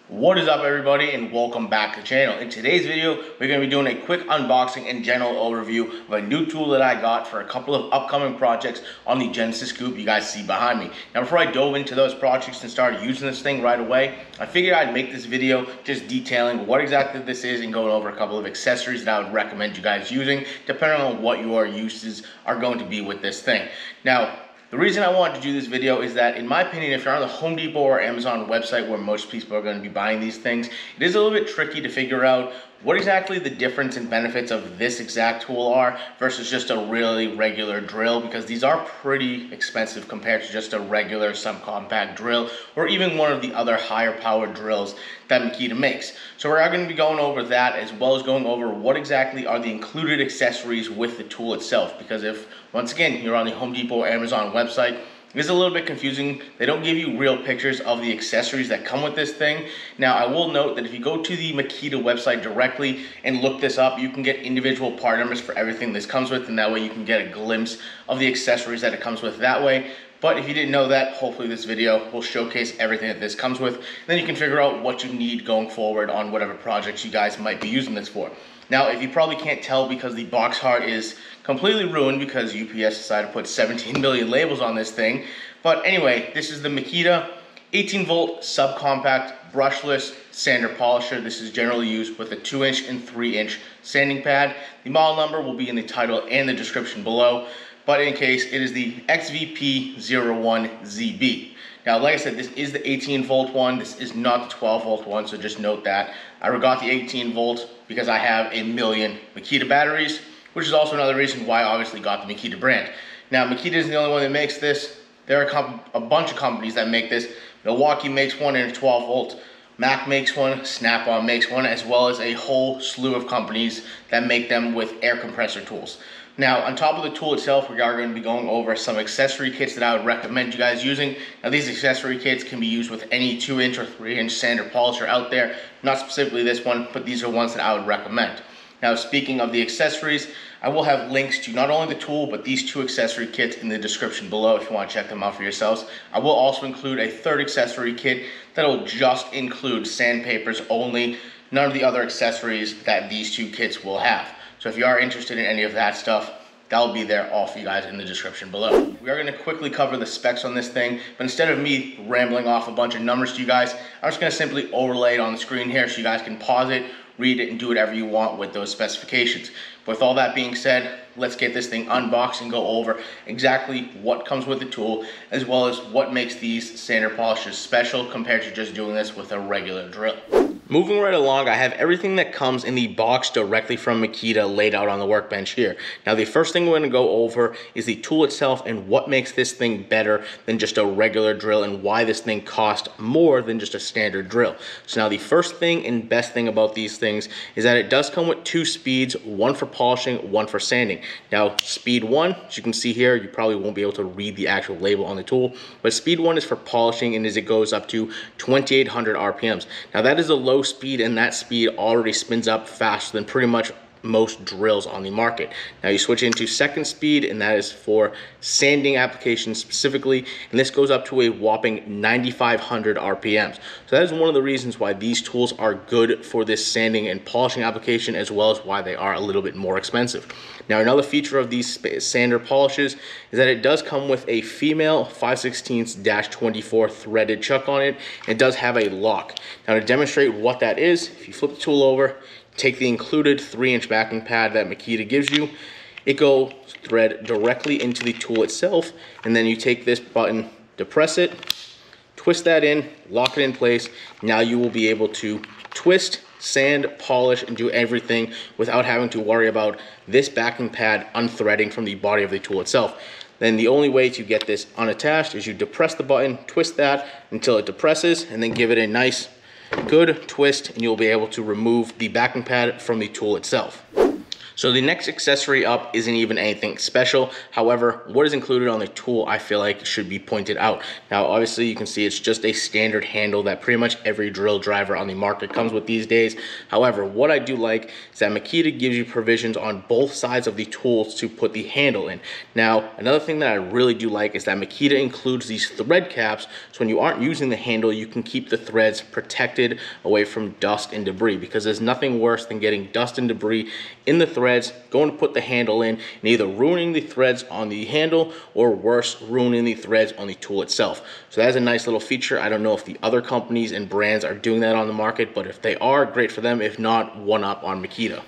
What is up, everybody, and welcome back to the channel. In today's video, we're going to be doing a quick unboxing and general overview of a new tool that I got for a couple of upcoming projects on the Genesis Scoop you guys see behind me. Now, before I dove into those projects and started using this thing right away, I figured I'd make this video just detailing what exactly this is and going over a couple of accessories that I would recommend you guys using, depending on what your uses are going to be with this thing. Now, the reason I wanted to do this video is that, in my opinion, if you're on the Home Depot or Amazon website where most people are going to be buying these things, it is a little bit tricky to figure out what exactly the difference and benefits of this exact tool are versus just a really regular drill, because these are pretty expensive compared to just a regular subcompact drill or even one of the other higher powered drills that Makita makes. So we're going to be going over that, as well as going over what exactly are the included accessories with the tool itself, because if, once again, you're on the Home Depot or Amazon website, it's a little bit confusing. They don't give you real pictures of the accessories that come with this thing. Now, I will note that if you go to the Makita website directly and look this up, you can get individual part numbers for everything this comes with, and that way you can get a glimpse of the accessories that it comes with that way. But if you didn't know that, hopefully this video will showcase everything that this comes with. Then you can figure out what you need going forward on whatever projects you guys might be using this for. Now, if you probably can't tell because the box art is completely ruined because UPS decided to put 17 million labels on this thing. But anyway, this is the Makita 18-volt subcompact brushless sander polisher. This is generally used with a 2-inch and 3-inch sanding pad. The model number will be in the title and the description below. But in case, it is the XVP01ZB. Now, like I said, this is the 18-volt one. This is not the 12-volt one, so just note that. I got the 18-volt because I have a million Makita batteries, which is also another reason why I obviously got the Makita brand. Now, Makita isn't the only one that makes this. There are a bunch of companies that make this. Milwaukee makes one in a 12-volt. Mac makes one, Snap-on makes one, as well as a whole slew of companies that make them with air compressor tools. Now, on top of the tool itself, we are going to be going over some accessory kits that I would recommend you guys using. Now, these accessory kits can be used with any 2-inch or 3-inch sander polisher out there. Not specifically this one, but these are ones that I would recommend. Now, speaking of the accessories, I will have links to not only the tool, but these 2 accessory kits in the description below if you want to check them out for yourselves. I will also include a 3rd accessory kit that will just include sandpapers only, none of the other accessories that these 2 kits will have. So if you are interested in any of that stuff, that will be there all for you guys in the description below. We are going to quickly cover the specs on this thing, but instead of me rambling off a bunch of numbers to you guys, I'm just going to simply overlay it on the screen here so you guys can pause it, read it, and do whatever you want with those specifications. With all that being said, let's get this thing unboxed and go over exactly what comes with the tool, as well as what makes these sander polishers special compared to just doing this with a regular drill. Moving right along, I have everything that comes in the box directly from Makita laid out on the workbench here. Now, the first thing we're going to go over is the tool itself and what makes this thing better than just a regular drill and why this thing costs more than just a standard drill. So now the first thing and best thing about these things is that it does come with 2 speeds, one for polishing, one for sanding. Now, speed 1, as you can see here, you probably won't be able to read the actual label on the tool, but speed 1 is for polishing, and as it goes up to 2,800 RPMs. Now, that is a low speed, and that speed already spins up faster than pretty much most drills on the market. Now, you switch into 2nd speed, and that is for sanding applications specifically, and this goes up to a whopping 9,500 RPMs. So that is one of the reasons why these tools are good for this sanding and polishing application, as well as why they are a little bit more expensive. Now, another feature of these sander polishes is that it does come with a female 5/16-24 threaded chuck on it. It does have a lock. Now, to demonstrate what that is, if you flip the tool over, take the included 3-inch backing pad that Makita gives you, it goes thread directly into the tool itself, and then you take this button, depress it, twist that in, lock it in place. Now you will be able to twist, sand, polish, and do everything without having to worry about this backing pad unthreading from the body of the tool itself. Then the only way to get this unattached is you depress the button, twist that until it depresses, and then give it a nice good twist, and you'll be able to remove the backing pad from the tool itself. So the next accessory up isn't even anything special. However, what is included on the tool I feel like should be pointed out. Now obviously you can see it's just a standard handle that pretty much every drill driver on the market comes with these days. However, what I do like is that Makita gives you provisions on both sides of the tools to put the handle in. Now another thing that I really do like is that Makita includes these thread caps, so when you aren't using the handle you can keep the threads protected away from dust and debris, because there's nothing worse than getting dust and debris in the threads, going to put the handle in and either ruining the threads on the handle or worse, ruining the threads on the tool itself. So that is a nice little feature. I don't know if the other companies and brands are doing that on the market, but if they are, great for them. If not, one up on Makita.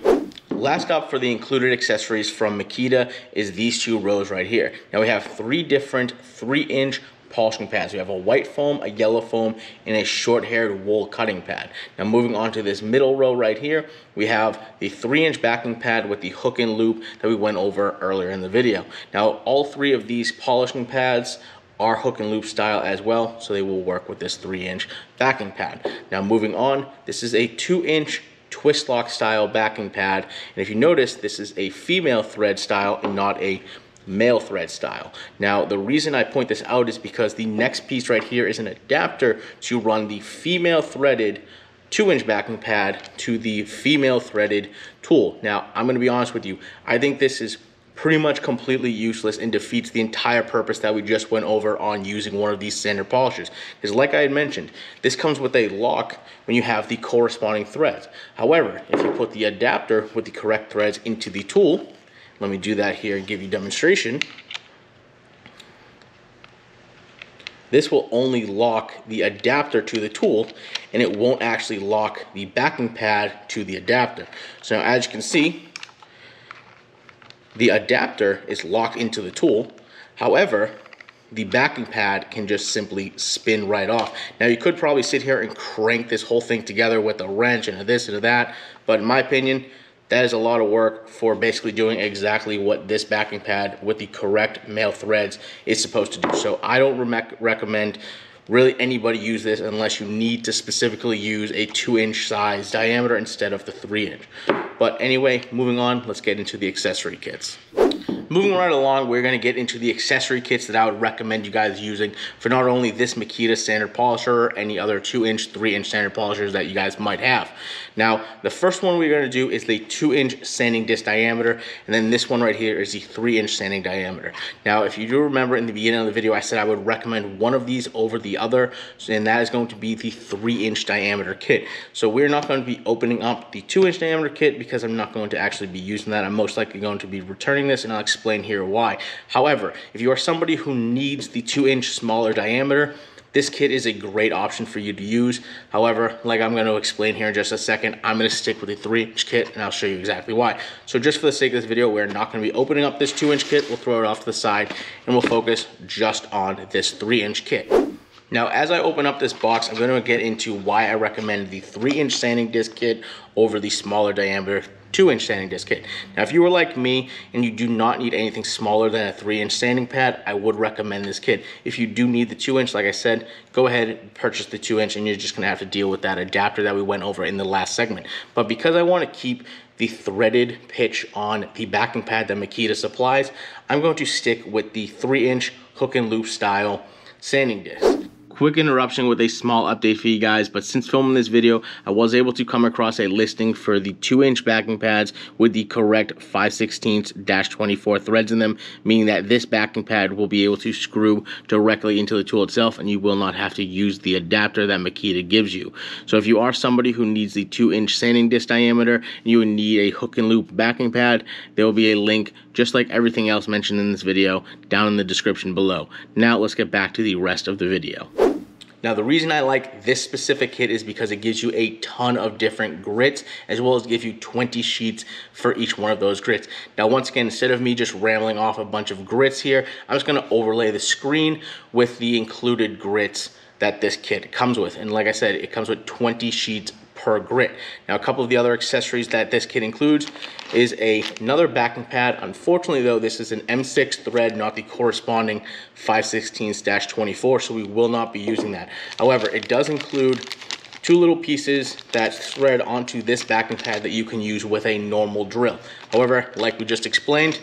Last up for the included accessories from Makita is these two rows right here. Now we have three different 3-inch polishing pads. We have a white foam, a yellow foam, and a short-haired wool cutting pad. Now moving on to this middle row right here, we have the 3-inch backing pad with the hook and loop that we went over earlier in the video. Now all three of these polishing pads are hook and loop style as well, so they will work with this 3-inch backing pad. Now moving on, this is a 2-inch twist lock style backing pad, and if you notice, this is a female thread style and not a male thread style. Now the reason I point this out is because the next piece right here is an adapter to run the female threaded 2-inch backing pad to the female threaded tool. Now I'm going to be honest with you, I think this is pretty much completely useless and defeats the entire purpose that we just went over on using one of these standard polishers. Because like I had mentioned, this comes with a lock when you have the corresponding threads. However, if you put the adapter with the correct threads into the tool, let me do that here and give you a demonstration. This will only lock the adapter to the tool, and it won't actually lock the backing pad to the adapter. So now, as you can see, the adapter is locked into the tool. However, the backing pad can just simply spin right off. Now you could probably sit here and crank this whole thing together with a wrench and a this and a that, but in my opinion, that is a lot of work for basically doing exactly what this backing pad with the correct male threads is supposed to do. So I don't recommend really anybody use this unless you need to specifically use a 2-inch size diameter instead of the 3-inch. But anyway, moving on, let's get into the accessory kits. Moving right along, we're going to get into the accessory kits that I would recommend you guys using for not only this Makita standard polisher or any other 2-inch, 3-inch standard polishers that you guys might have. Now, the first one we're going to do is the 2-inch sanding disc diameter, and then this one right here is the 3-inch sanding diameter. Now, if you do remember in the beginning of the video, I said I would recommend one of these over the other, and that is going to be the 3-inch diameter kit. So we're not going to be opening up the 2-inch diameter kit because I'm not going to actually be using that. I'm most likely going to be returning this, and I'll explain here why. However, if you are somebody who needs the 2-inch smaller diameter, this kit is a great option for you to use. However, like I'm going to explain here in just a second, I'm going to stick with the 3-inch kit, and I'll show you exactly why. So just for the sake of this video, we're not going to be opening up this 2-inch kit. We'll throw it off to the side, and we'll focus just on this 3-inch kit. Now, as I open up this box, I'm going to get into why I recommend the 3-inch sanding disc kit over the smaller diameter 2-inch sanding disc kit. Now, if you were like me and you do not need anything smaller than a 3-inch sanding pad, I would recommend this kit. If you do need the 2-inch, like I said, go ahead and purchase the 2-inch, and you're just going to have to deal with that adapter that we went over in the last segment. But because I want to keep the threaded pitch on the backing pad that Makita supplies, I'm going to stick with the 3-inch hook and loop style sanding disc. Quick interruption with a small update for you guys, but since filming this video, I was able to come across a listing for the 2-inch backing pads with the correct 5/16-24 threads in them, meaning that this backing pad will be able to screw directly into the tool itself, and you will not have to use the adapter that Makita gives you. So if you are somebody who needs the 2-inch sanding disc diameter and you need a hook and loop backing pad, there will be a link, just like everything else mentioned in this video, down in the description below. Now let's get back to the rest of the video. Now, the reason I like this specific kit is because it gives you a ton of different grits, as well as give you 20 sheets for each one of those grits. Now, once again, instead of me just rambling off a bunch of grits here, I'm just gonna overlay the screen with the included grits that this kit comes with. And like I said, it comes with 20 sheets per grit. Now, a couple of the other accessories that this kit includes is another backing pad. Unfortunately though, this is an M6 thread, not the corresponding 5/16-24, so we will not be using that. However, it does include two little pieces that thread onto this backing pad that you can use with a normal drill. However, like we just explained,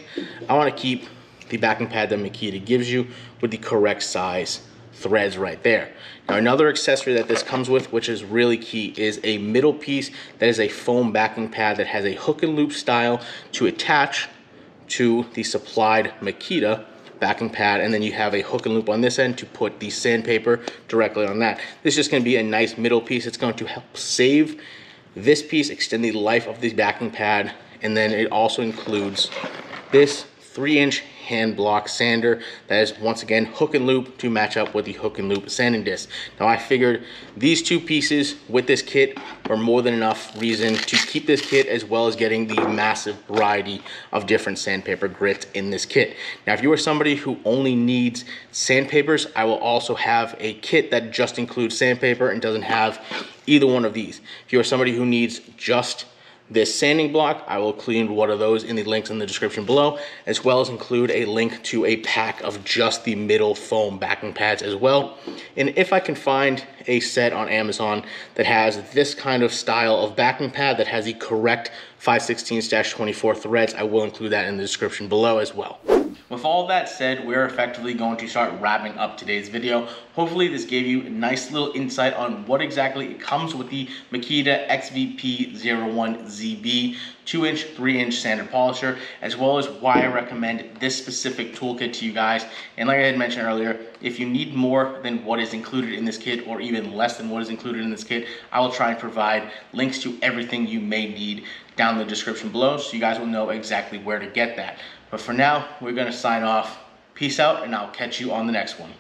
I want to keep the backing pad that Makita gives you with the correct size threads right there. Now, another accessory that this comes with, which is really key, is a middle piece that is a foam backing pad that has a hook and loop style to attach to the supplied Makita backing pad, and then you have a hook and loop on this end to put the sandpaper directly on that. This is just going to be a nice middle piece. It's going to help save this piece, extend the life of the backing pad, and then it also includes this 3-inch hand block sander that is once again hook and loop to match up with the hook and loop sanding disc. Now, I figured these two pieces with this kit are more than enough reason to keep this kit, as well as getting the massive variety of different sandpaper grits in this kit. Now, if you are somebody who only needs sandpapers, I will also have a kit that just includes sandpaper and doesn't have either one of these. If you are somebody who needs just this sanding block, I will include one of those in the links in the description below, as well as include a link to a pack of just the middle foam backing pads as well. And if I can find a set on Amazon that has this kind of style of backing pad that has the correct 5/16-24 threads, I will include that in the description below as well. With all that said, we're effectively going to start wrapping up today's video. Hopefully this gave you a nice little insight on what exactly it comes with the Makita XVP01ZB 2-inch, 3-inch sanded polisher, as well as why I recommend this specific toolkit to you guys. And like I had mentioned earlier, if you need more than what is included in this kit, or even less than what is included in this kit, I will try and provide links to everything you may need down in the description below, so you guys will know exactly where to get that. But for now, we're going to sign off. Peace out, and I'll catch you on the next one.